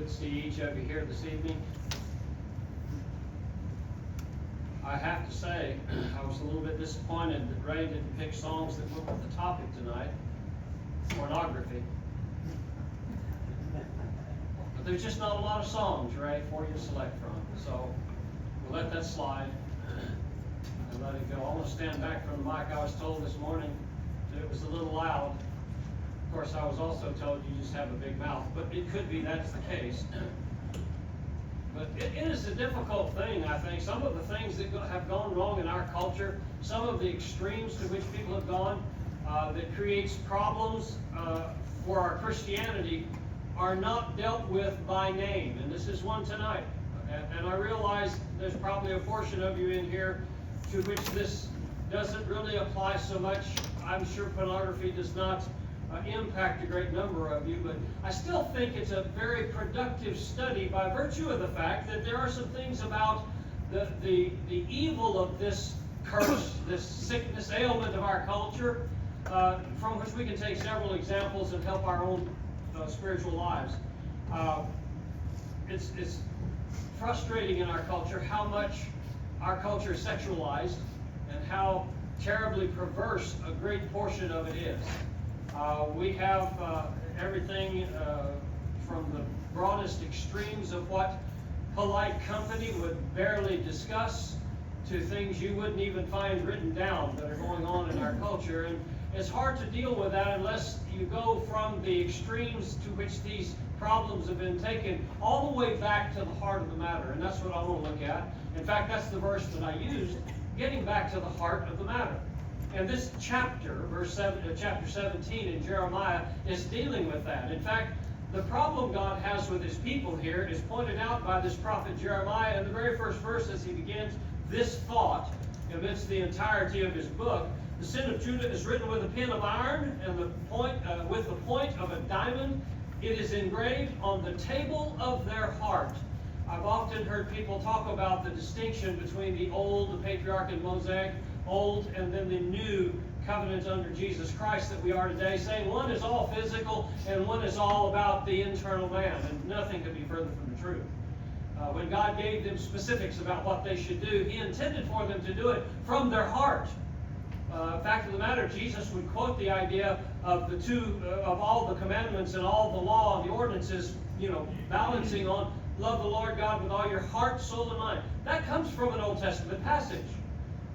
good to see each of you here this evening. I have to say, I was a little bit disappointed that Ray didn't pick songs that went with the topic tonight, pornography. But there's just not a lot of songs, Ray, for you to select from. So we'll let that slide and let it go. I want to stand back from the mic. I was told this morning that it was a little loud. Of course, I was also told you just have a big mouth, but it could be that's the case. But it is a difficult thing, I think. Some of the things that have gone wrong in our culture, some of the extremes to which people have gone, that creates problems for our Christianity, are not dealt with by name. And this is one tonight. And I realize there's probably a portion of you in here to which this doesn't really apply so much. I'm sure pornography does not impact a great number of you, but I still think it's a very productive study by virtue of the fact that there are some things about the evil of this curse, this sickness, ailment of our culture, from which we can take several examples and help our own spiritual lives. It's frustrating in our culture how much our culture is sexualized and how terribly perverse a great portion of it is. We have everything from the broadest extremes of what polite company would barely discuss to things you wouldn't even find written down that are going on in our culture. And it's hard to deal with that unless you go from the extremes to which these problems have been taken all the way back to the heart of the matter. And that's what I want to look at. In fact, that's the verse that I used, getting back to the heart of the matter. And this chapter, chapter 17 in Jeremiah, is dealing with that. In fact, the problem God has with his people here is pointed out by this prophet Jeremiah in the very first verse as he begins this thought amidst the entirety of his book. The sin of Judah is written with a pen of iron, and with the point of a diamond. It is engraved on the table of their heart. I've often heard people talk about the distinction between the old, the patriarch and Mosaic, old, and then the new covenant under Jesus Christ that we are today, saying one is all physical and one is all about the internal man, and nothing could be further from the truth. When God gave them specifics about what they should do, he intended for them to do it from their heart. Fact of the matter, Jesus would quote the idea of the two, of all the commandments and all the law and the ordinances, balancing on love the Lord God with all your heart, soul, and mind. That comes from an Old Testament passage.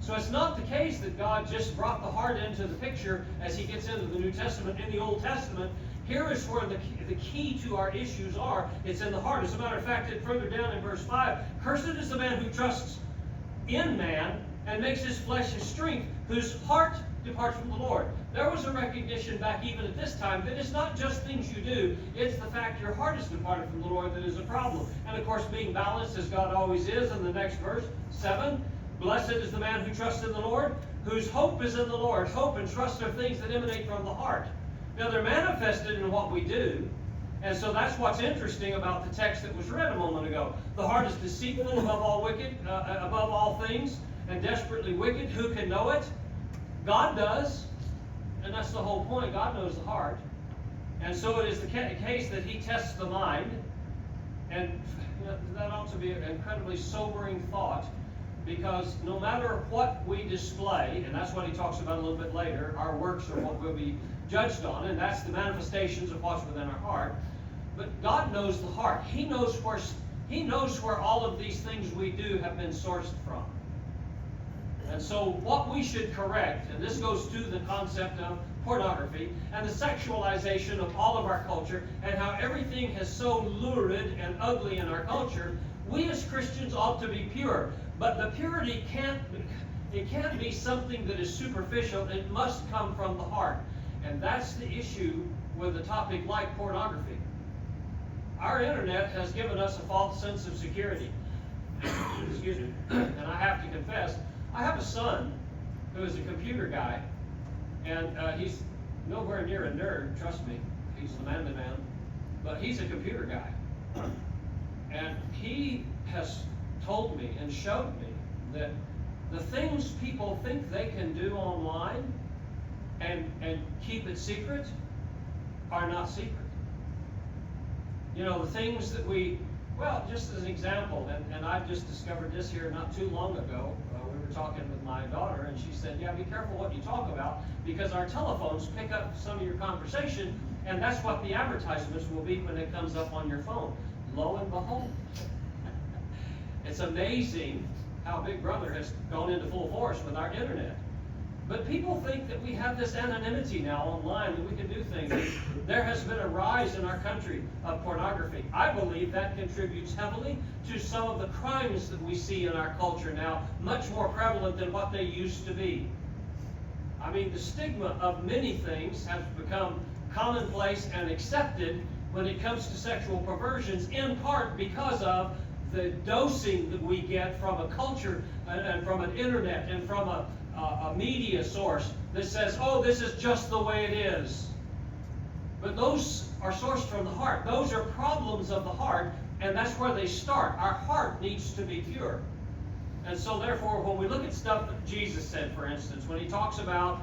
So it's not the case that God just brought the heart into the picture as he gets into the New Testament. In the Old Testament, here is where the key to our issues are. It's in the heart. As a matter of fact, further down in verse 5, cursed is the man who trusts in man and makes his flesh his strength, whose heart departs from the Lord. There was a recognition back even at this time that it's not just things you do, it's the fact your heart is departed from the Lord that is a problem. And of course, being balanced as God always is, in the next verse, 7, blessed is the man who trusts in the Lord, whose hope is in the Lord. Hope and trust are things that emanate from the heart. Now, they're manifested in what we do, and so that's what's interesting about the text that was read a moment ago. The heart is deceitful above all things, and desperately wicked. Who can know it? God does, and that's the whole point. God knows the heart. And so it is the case that he tests the mind, and that ought to be an incredibly sobering thought, because no matter what we display, and that's what he talks about a little bit later, our works are what we'll be judged on, and that's the manifestations of what's within our heart. But God knows the heart. He knows where all of these things we do have been sourced from. And so what we should correct, and this goes to the concept of pornography and the sexualization of all of our culture and how everything is so lurid and ugly in our culture, we as Christians ought to be pure. But the purity can't be something that is superficial. It must come from the heart. And that's the issue with a topic like pornography. Our internet has given us a false sense of security. Excuse me. And I have to confess, I have a son who is a computer guy, and he's nowhere near a nerd, trust me. He's the manly man, but he's a computer guy. And he has told me and showed me that the things people think they can do online and keep it secret are not secret. You know, the things that we, well, just as an example, and I just discovered this here not too long ago. We were talking with my daughter, and she said, yeah, be careful what you talk about, because our telephones pick up some of your conversation, and that's what the advertisements will be when it comes up on your phone. Lo and behold. It's amazing how Big Brother has gone into full force with our internet. But people think that we have this anonymity now online, that we can do things. There has been a rise in our country of pornography. I believe that contributes heavily to some of the crimes that we see in our culture now, much more prevalent than what they used to be. I mean, the stigma of many things has become commonplace and accepted when it comes to sexual perversions, in part because of the dosing that we get from a culture and from an internet and from a media source that says, oh, this is just the way it is. But those are sourced from the heart. Those are problems of the heart, and that's where they start. Our heart needs to be pure. And so therefore, when we look at stuff that Jesus said, for instance, when he talks about,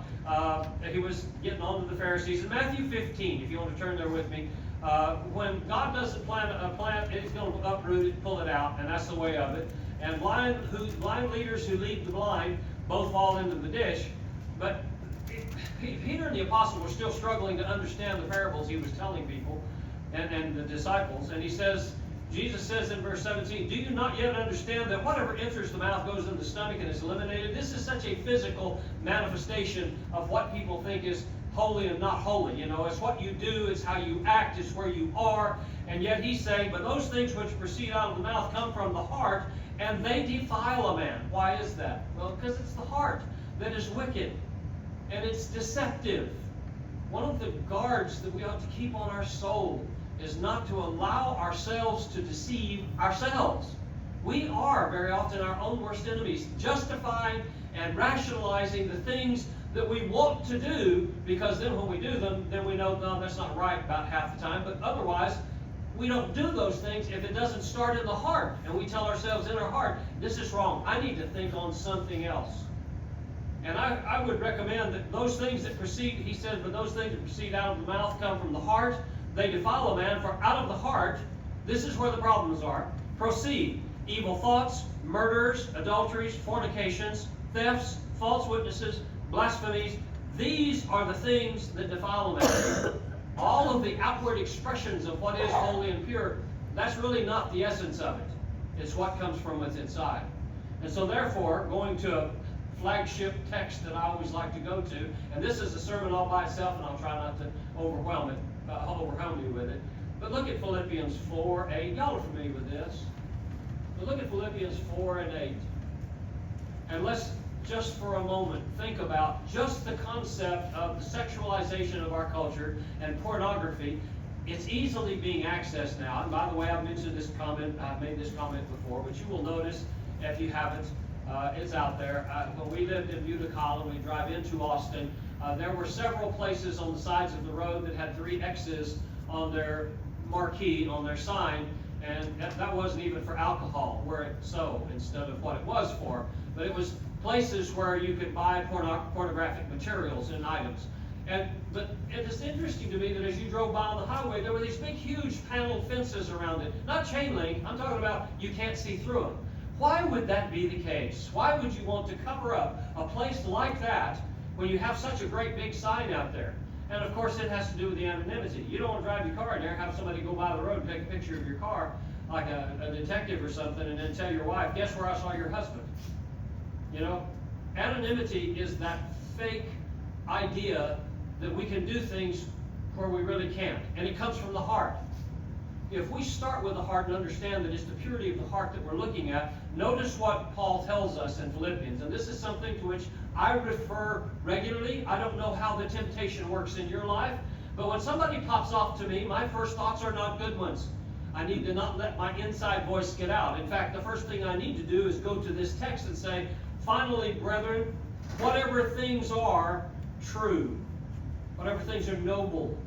he was getting on to the Pharisees, in Matthew 15, if you want to turn there with me, when God doesn't plant a plant, it's going to uproot it, pull it out, and that's the way of it. And blind leaders who lead the blind both fall into the ditch. But Peter and the apostle were still struggling to understand the parables he was telling people and the disciples. And he says, Jesus says in verse 17, do you not yet understand that whatever enters the mouth goes in the stomach and is eliminated? This is such a physical manifestation of what people think is holy and not holy. You know, it's what you do, it's how you act, it's where you are. And yet he's saying, but those things which proceed out of the mouth come from the heart, and they defile a man. Why is that? Well, because it's the heart that is wicked, and it's deceptive. One of the guards that we ought to keep on our soul is not to allow ourselves to deceive ourselves. We are very often our own worst enemies, justifying and rationalizing the things that we want to do, because then when we do them, then we know, no, that's not right about half the time. But otherwise, we don't do those things if it doesn't start in the heart. And we tell ourselves in our heart, this is wrong. I need to think on something else. And I would recommend that those things that proceed, he said, but those things that proceed out of the mouth come from the heart. They defile a man, for out of the heart, this is where the problems are, proceed evil thoughts, murders, adulteries, fornications, thefts, false witnesses, blasphemies. These are the things that defile a man. All of the outward expressions of what is holy and pure, that's really not the essence of it. It's what comes from within inside. And so therefore, going to a flagship text that I always like to go to, and this is a sermon all by itself, and I'll try not to overwhelm you with it. But look at Philippians 4:8. Y'all are familiar with this. But look at Philippians 4:8. And let's just for a moment think about just the concept of the sexualization of our culture and pornography. It's easily being accessed now. And by the way, I've mentioned this comment, I've made this comment before, but you will notice, if you haven't, it's out there. When we lived in Utica and we drive into Austin, there were several places on the sides of the road that had 3 X's on their marquee, on their sign, and that wasn't even for alcohol, were it so, instead of what it was for. But it was places where you could buy pornographic materials and items. But it is interesting to me that as you drove by on the highway, there were these big, huge paneled fences around it. Not chain link, I'm talking about you can't see through them. Why would that be the case? Why would you want to cover up a place like that when you have such a great big sign out there? And of course, it has to do with the anonymity. You don't want to drive your car in there, have somebody go by the road and take a picture of your car, like a detective or something, and then tell your wife, guess where I saw your husband? You know, anonymity is that fake idea that we can do things where we really can't. And it comes from the heart. If we start with the heart and understand that it's the purity of the heart that we're looking at, notice what Paul tells us in Philippians. And this is something to which I refer regularly. I don't know how the temptation works in your life, but when somebody pops off to me, my first thoughts are not good ones. I need to not let my inside voice get out. In fact, the first thing I need to do is go to this text and say, finally, brethren, whatever things are true, whatever things are noble,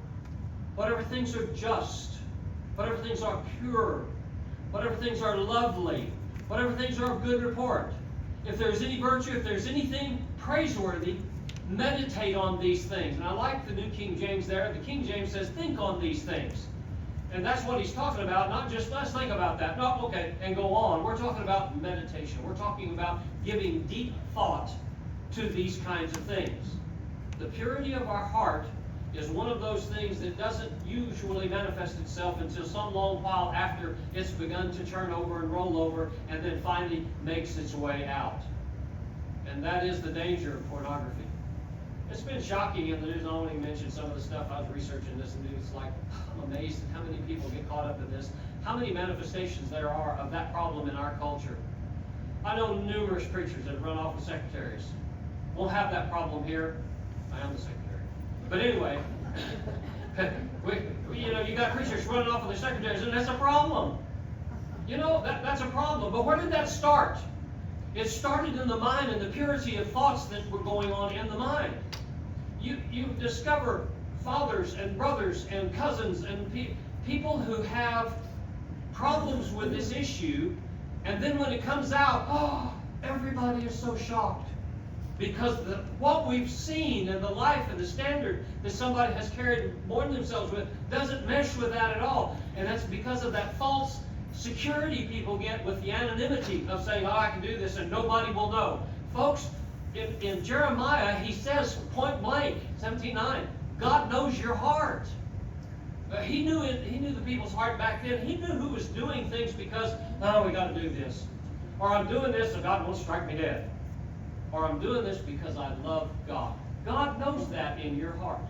whatever things are just, whatever things are pure, whatever things are lovely, whatever things are of good report, if there's any virtue, if there's anything praiseworthy, meditate on these things. And I like the New King James there. The King James says, think on these things. And that's what he's talking about, not just let's think about that, no, okay, and go on. We're talking about meditation. We're talking about giving deep thought to these kinds of things. The purity of our heart is one of those things that doesn't usually manifest itself until some long while after it's begun to turn over and roll over and then finally makes its way out. And that is the danger of pornography. It's been shocking in the news. I won't even mention some of the stuff I was researching this, and it's like, I'm amazed at how many people get caught up in this, how many manifestations there are of that problem in our culture. I know numerous preachers that run off with secretaries. Won't have that problem here. I am the secretary. But anyway, you got preachers running off with their secretaries, and that's a problem. That's a problem. But where did that start? It started in the mind and the purity of thoughts that were going on in the mind. You discover fathers and brothers and cousins and people who have problems with this issue, and then when it comes out, everybody is so shocked. Because what we've seen in the life and the standard that somebody has carried more than themselves with doesn't mesh with that at all. And that's because of that false security people get with the anonymity of saying, I can do this and nobody will know. Folks, in Jeremiah, he says point blank, 17:9, God knows your heart. He knew the people's heart back then. He knew who was doing things because, we got to do this. Or I'm doing this so God won't strike me dead. Or I'm doing this because I love God. God knows that in your heart.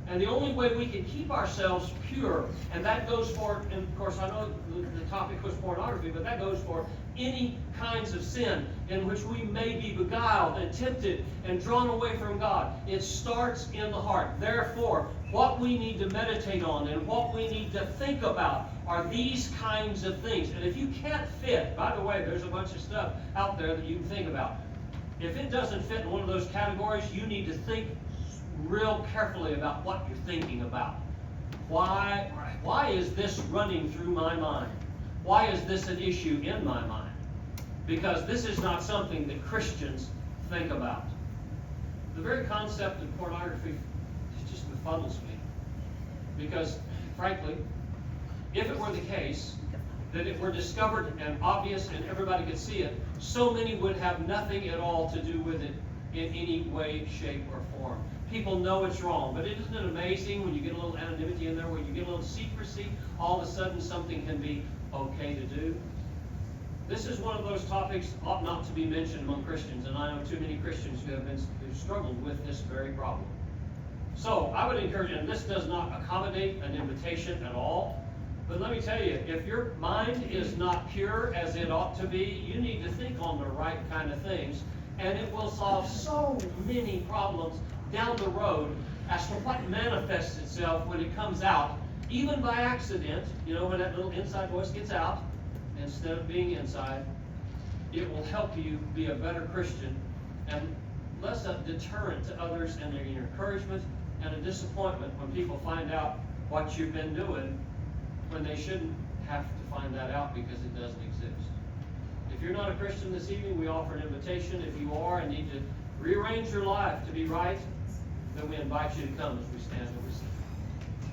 And the only way we can keep ourselves pure, and that goes for, and of course I know the topic was pornography, but that goes for any kinds of sin in which we may be beguiled and tempted and drawn away from God. It starts in the heart. Therefore, what we need to meditate on and what we need to think about are these kinds of things. And if you can't fit, by the way, there's a bunch of stuff out there that you can think about. If it doesn't fit in one of those categories, you need to think real carefully about what you're thinking about. Why is this running through my mind? Why is this an issue in my mind? Because this is not something that Christians think about. The very concept of pornography just befuddles me. Because, frankly, if it were the case that it were discovered and obvious and everybody could see it, so many would have nothing at all to do with it in any way, shape, or form. People know it's wrong, but isn't it amazing when you get a little anonymity in there, when you get a little secrecy, all of a sudden something can be okay to do? This is one of those topics ought not to be mentioned among Christians, and I know too many Christians who have struggled with this very problem. So I would encourage you, and this does not accommodate an invitation at all, but let me tell you, if your mind is not pure as it ought to be, you need to think on the right kind of things, and it will solve so many problems down the road as to what manifests itself when it comes out, even by accident. When that little inside voice gets out, instead of being inside, it will help you be a better Christian and less a deterrent to others and an encouragement and a disappointment when people find out what you've been doing when they shouldn't have to find that out because it doesn't exist. If you're not a Christian this evening, we offer an invitation. If you are and need to rearrange your life to be right, then we invite you to come as we stand and receive.